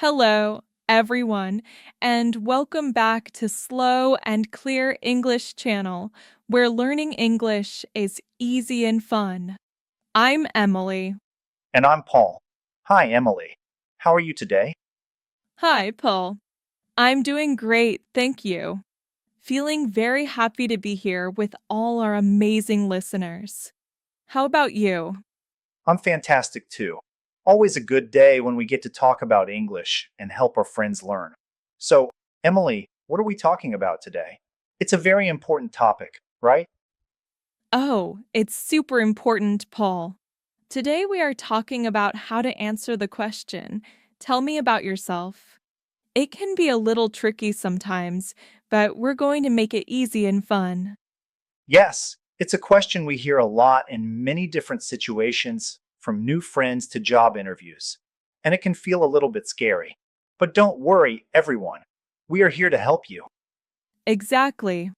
Hello, everyone, and welcome back to Slow and Clear English Channel, where learning English is easy and fun. I'm Emily. And I'm Paul. Hi, Emily. How are you today? Hi, Paul. I'm doing great, thank you. Feeling very happy to be here with all our amazing listeners. How about you? I'm fantastic too. Always a good day when we get to talk about English and help our friends learn. So, Emily, what are we talking about today? It's a very important topic, right? Oh, it's super important, Paul. Today we are talking about how to answer the question, tell me about yourself. It can be a little tricky sometimes, but we're going to make it easy and fun. Yes, it's a question we hear a lot in many different situations, from new friends to job interviews. And it can feel a little bit scary. But don't worry, everyone. We are here to help you. Exactly.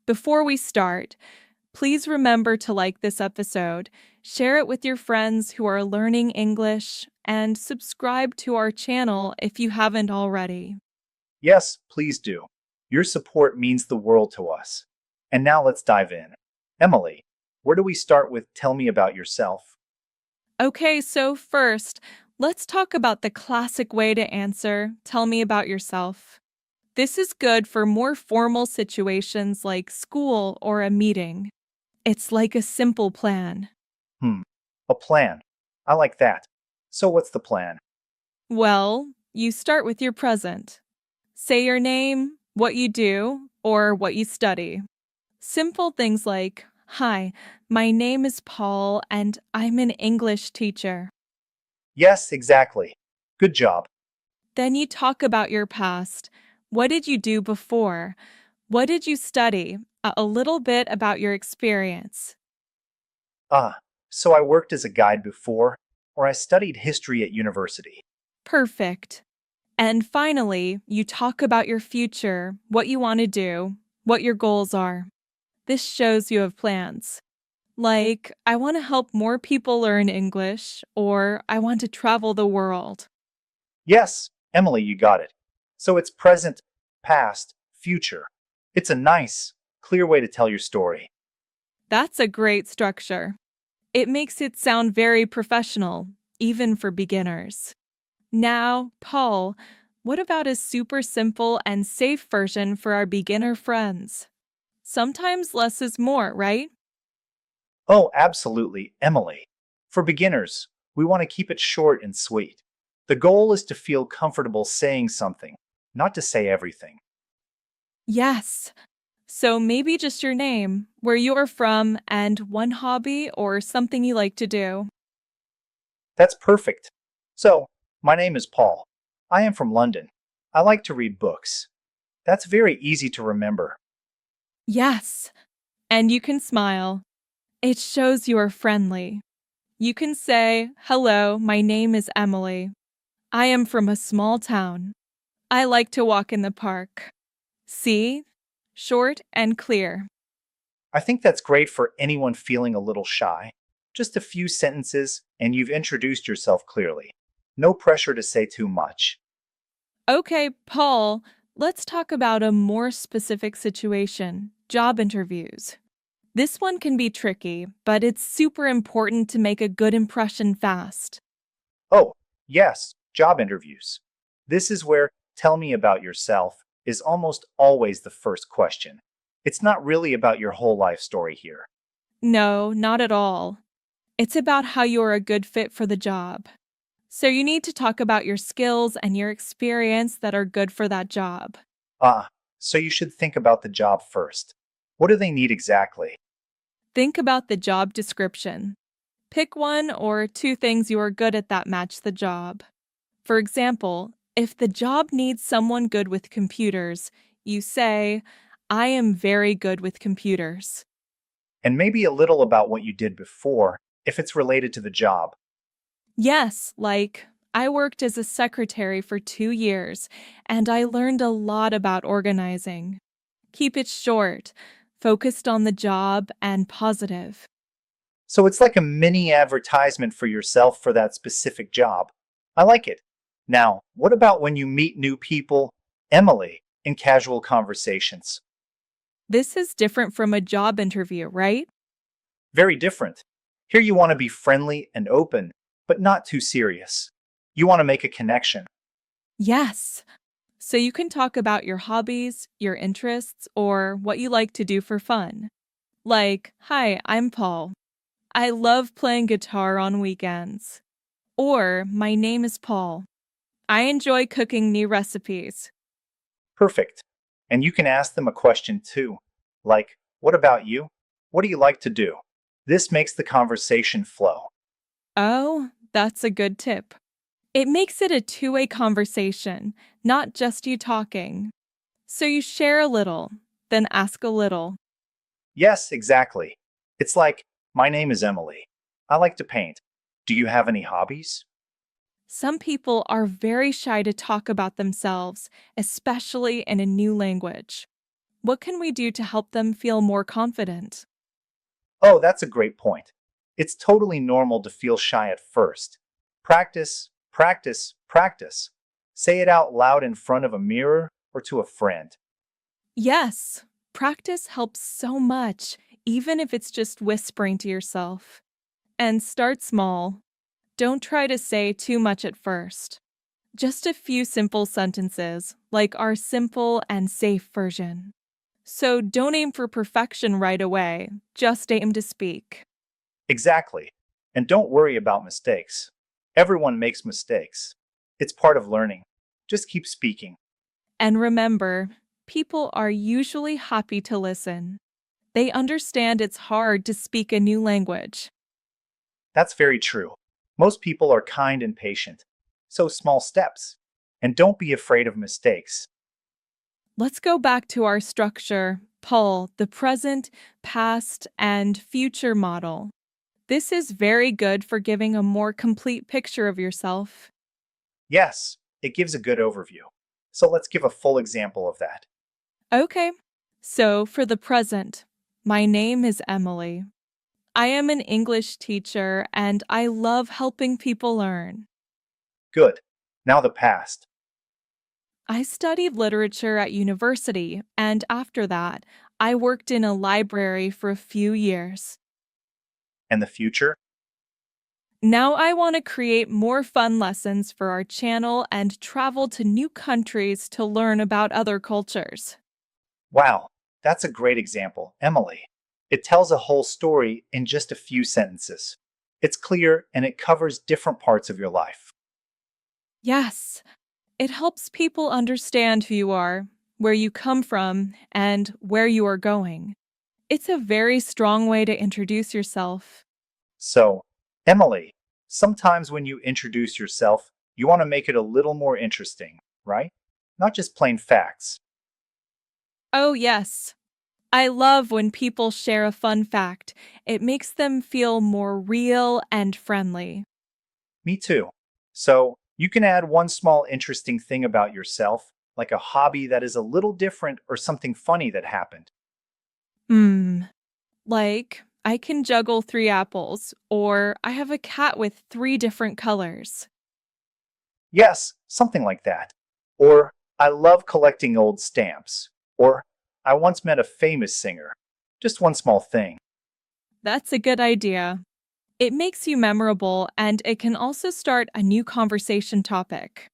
Before we start, please remember to like this episode, share it with your friends who are learning English, and subscribe to our channel if you haven't already. Yes, please do. Your support means the world to us. And now let's dive in. Emily, where do we start with Tell Me About Yourself? Okay, so first, let's talk about the classic way to answer tell me about yourself. This is good for more formal situations like school or a meeting. It's like a simple plan. Hmm, a plan. I like that. So, what's the plan? Well, you start with your present. Say your name, what you do, or what you study. Simple things like, "Hi, my name is Paul and I'm an English teacher." Yes, exactly. Good job. Then you talk about your past. What did you do before? What did you study? A little bit about your experience. Ah, so I worked as a guide before, or I studied history at university. Perfect. And finally, you talk about your future, what you want to do, what your goals are. This shows you have plans. Like, I want to help more people learn English, or I want to travel the world. Yes, Emily, you got it. So, it's present, past, future. It's a nice, clear way to tell your story. That's a great structure. It makes it sound very professional, even for beginners. Now, Paul, what about a super simple and safe version for our beginner friends? Sometimes less is more, right? Oh, absolutely, Emily. For beginners, we want to keep it short and sweet. The goal is to feel comfortable saying something, not to say everything. Yes. So maybe just your name, where you're from, and one hobby or something you like to do. That's perfect. So, my name is Paul. I am from London. I like to read books. That's very easy to remember. Yes. And you can smile. It shows you are friendly. You can say, "Hello, my name is Emily. I am from a small town. I like to walk in the park." See? Short and clear. I think that's great for anyone feeling a little shy. Just a few sentences, and you've introduced yourself clearly. No pressure to say too much. Okay, Paul, let's talk about a more specific situation job interviews. This one can be tricky, but it's super important to make a good impression fast. Oh, yes, job interviews. This is where tell me about yourself is almost always the first question. It's not really about your whole life story here. No, not at all. It's about how you're a good fit for the job. So you need to talk about your skills and your experience that are good for that job. Ah, so you should think about the job first. What do they need exactly? Think about the job description. Pick one or two things you are good at that match the job. For example, if the job needs someone good with computers, you say, "I am very good with computers." And maybe a little about what you did before, if it's related to the job. Yes, like, "I worked as a secretary for 2 years and I learned a lot about organizing." Keep it short, focused on the job, and positive. So it's like a mini advertisement for yourself for that specific job. I like it. Now, what about when you meet new people, Emily, in casual conversations? This is different from a job interview, right? Very different. Here you want to be friendly and open, but not too serious. You want to make a connection. Yes. So you can talk about your hobbies, your interests, or what you like to do for fun. Like, hi, I'm Paul. I love playing guitar on weekends. Or, my name is Paul. I enjoy cooking new recipes. Perfect. And you can ask them a question too, like, what about you? What do you like to do? This makes the conversation flow. Oh, that's a good tip. It makes it a two-way conversation, not just you talking. So you share a little, then ask a little. Yes, exactly. It's like, my name is Emily. I like to paint. Do you have any hobbies? Some people are very shy to talk about themselves, especially in a new language. What can we do to help them feel more confident? Oh, that's a great point. It's totally normal to feel shy at first. Practice, practice, practice. Say it out loud in front of a mirror or to a friend. Yes, practice helps so much, even if it's just whispering to yourself. And start small. Don't try to say too much at first. Just a few simple sentences, like our simple and safe version. So don't aim for perfection right away, just aim to speak. Exactly. And don't worry about mistakes. Everyone makes mistakes. It's part of learning. Just keep speaking. And remember, people are usually happy to listen. They understand it's hard to speak a new language. That's very true. Most people are kind and patient. So small steps. And don't be afraid of mistakes. Let's go back to our structure, Paul, the present, past, and future model. This is very good for giving a more complete picture of yourself. Yes, it gives a good overview. So let's give a full example of that. Okay, so for the present, my name is Emily. I am an English teacher and I love helping people learn. Good. Now the past. I studied literature at university, and after that, I worked in a library for a few years. And the future? Now I want to create more fun lessons for our channel and travel to new countries to learn about other cultures. Wow, that's a great example, Emily. It tells a whole story in just a few sentences. It's clear and it covers different parts of your life. Yes, it helps people understand who you are, where you come from, and where you are going. It's a very strong way to introduce yourself. So, Emily, sometimes when you introduce yourself, you want to make it a little more interesting, right? Not just plain facts. Oh, yes. I love when people share a fun fact. It makes them feel more real and friendly. Me too. So, you can add one small interesting thing about yourself, like a hobby that is a little different or something funny that happened. Hmm. Like, I can juggle 3 apples, or I have a cat with 3 different colors. Yes, something like that. Or, I love collecting old stamps. Or, I once met a famous singer. Just one small thing. That's a good idea. It makes you memorable and it can also start a new conversation topic.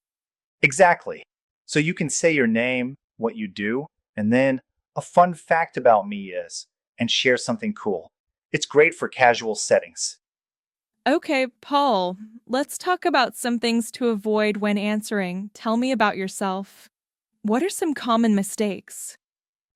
Exactly. So you can say your name, what you do, and then a fun fact about me is, and share something cool. It's great for casual settings. Okay, Paul, let's talk about some things to avoid when answering. Tell me about yourself. What are some common mistakes?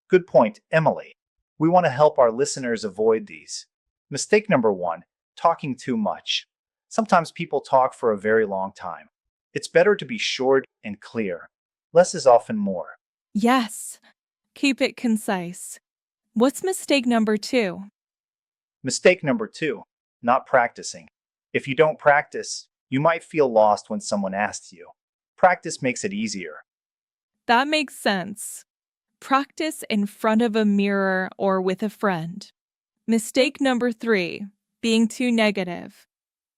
Good point, Emily. We want to help our listeners avoid these. Mistake number one, talking too much. Sometimes people talk for a very long time. It's better to be short and clear. Less is often more. Yes, keep it concise. What's mistake number 2? Mistake number two, not practicing. If you don't practice, you might feel lost when someone asks you. Practice makes it easier. That makes sense. Practice in front of a mirror or with a friend. Mistake number 3, being too negative.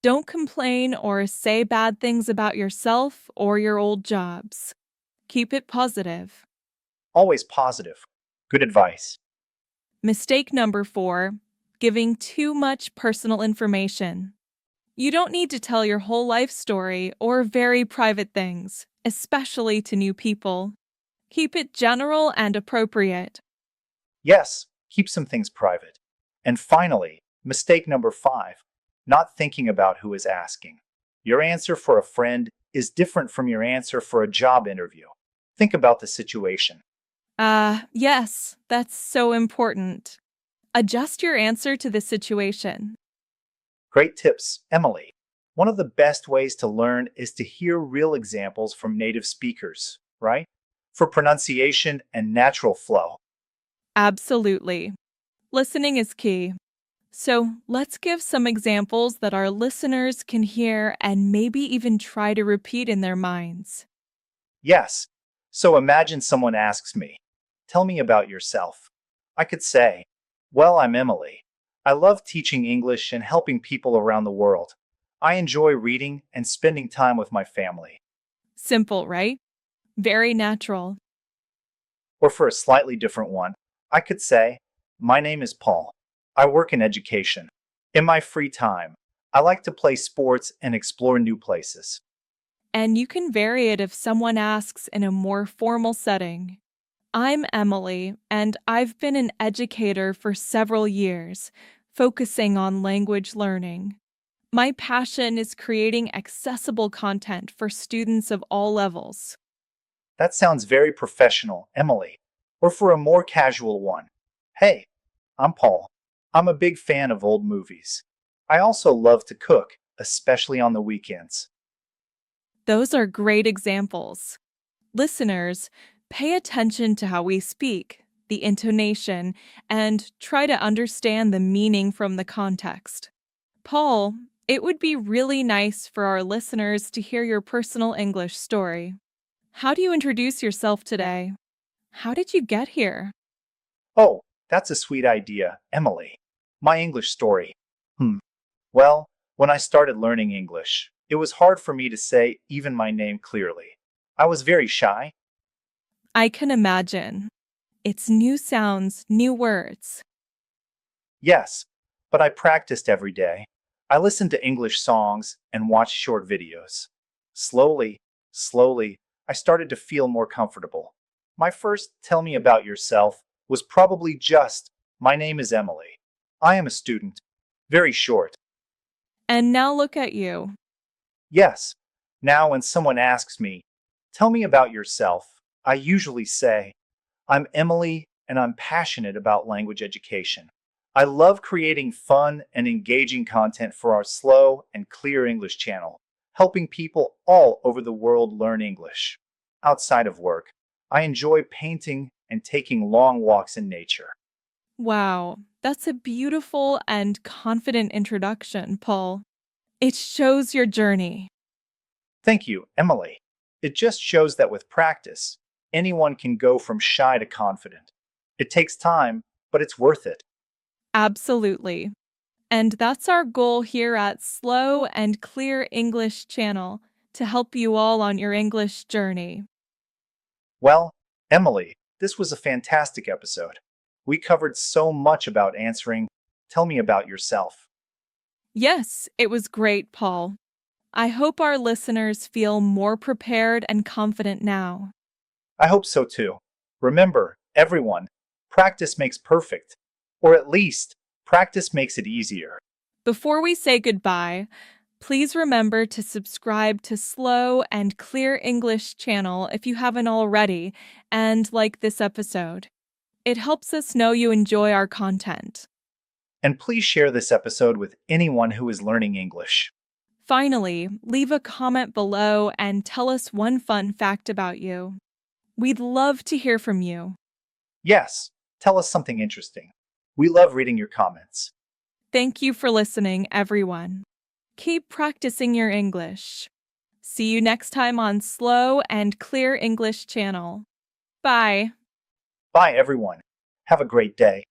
Don't complain or say bad things about yourself or your old jobs. Keep it positive. Always positive. Good advice. Mistake number 4, giving too much personal information. You don't need to tell your whole life story or very private things, especially to new people. Keep it general and appropriate. Yes, keep some things private. And finally, mistake number 5, not thinking about who is asking. Your answer for a friend is different from your answer for a job interview. Think about the situation. Yes, that's so important. Adjust your answer to the situation. Great tips, Emily. One of the best ways to learn is to hear real examples from native speakers, right? For pronunciation and natural flow. Absolutely. Listening is key. So let's give some examples that our listeners can hear and maybe even try to repeat in their minds. Yes. So imagine someone asks me, tell me about yourself. I could say, well, I'm Emily. I love teaching English and helping people around the world. I enjoy reading and spending time with my family. Simple, right? Very natural. Or for a slightly different one, I could say, my name is Paul. I work in education. In my free time, I like to play sports and explore new places. And you can vary it if someone asks in a more formal setting. I'm Emily, and I've been an educator for several years, focusing on language learning. My passion is creating accessible content for students of all levels. That sounds very professional, Emily. Or for a more casual one, hey, I'm Paul. I'm a big fan of old movies. I also love to cook, especially on the weekends. Those are great examples. Listeners, pay attention to how we speak, the intonation, and try to understand the meaning from the context. Paul, it would be really nice for our listeners to hear your personal English story. How do you introduce yourself today? How did you get here? Oh, that's a sweet idea, Emily. My English story. Well, when I started learning English, it was hard for me to say even my name clearly. I was very shy. I can imagine. It's new sounds, new words. Yes, but I practiced every day. I listened to English songs and watched short videos. Slowly, I started to feel more comfortable. My first tell me about yourself was probably just, my name is Emily. I am a student. Very short. And now look at you. Yes. Now when someone asks me, tell me about yourself, I usually say, I'm Emily and I'm passionate about language education. I love creating fun and engaging content for our Slow and Clear English channel, helping people all over the world learn English. Outside of work, I enjoy painting and taking long walks in nature. Wow, that's a beautiful and confident introduction, Paul. It shows your journey. Thank you, Emily. It just shows that with practice, anyone can go from shy to confident. It takes time, but it's worth it. Absolutely. And that's our goal here at Slow and Clear English channel to help you all on your English journey. Well, Emily, this was a fantastic episode. We covered so much about answering. Tell me about yourself. Yes, it was great, Paul. I hope our listeners feel more prepared and confident now. I hope so too. Remember, everyone, practice makes perfect. Or at least, practice makes it easier. Before we say goodbye, please remember to subscribe to Slow and Clear English channel if you haven't already, and like this episode. It helps us know you enjoy our content. And please share this episode with anyone who is learning English. Finally, leave a comment below and tell us one fun fact about you. We'd love to hear from you. Yes, tell us something interesting. We love reading your comments. Thank you for listening, everyone. Keep practicing your English. See you next time on Slow and Clear English channel. Bye. Bye, everyone. Have a great day.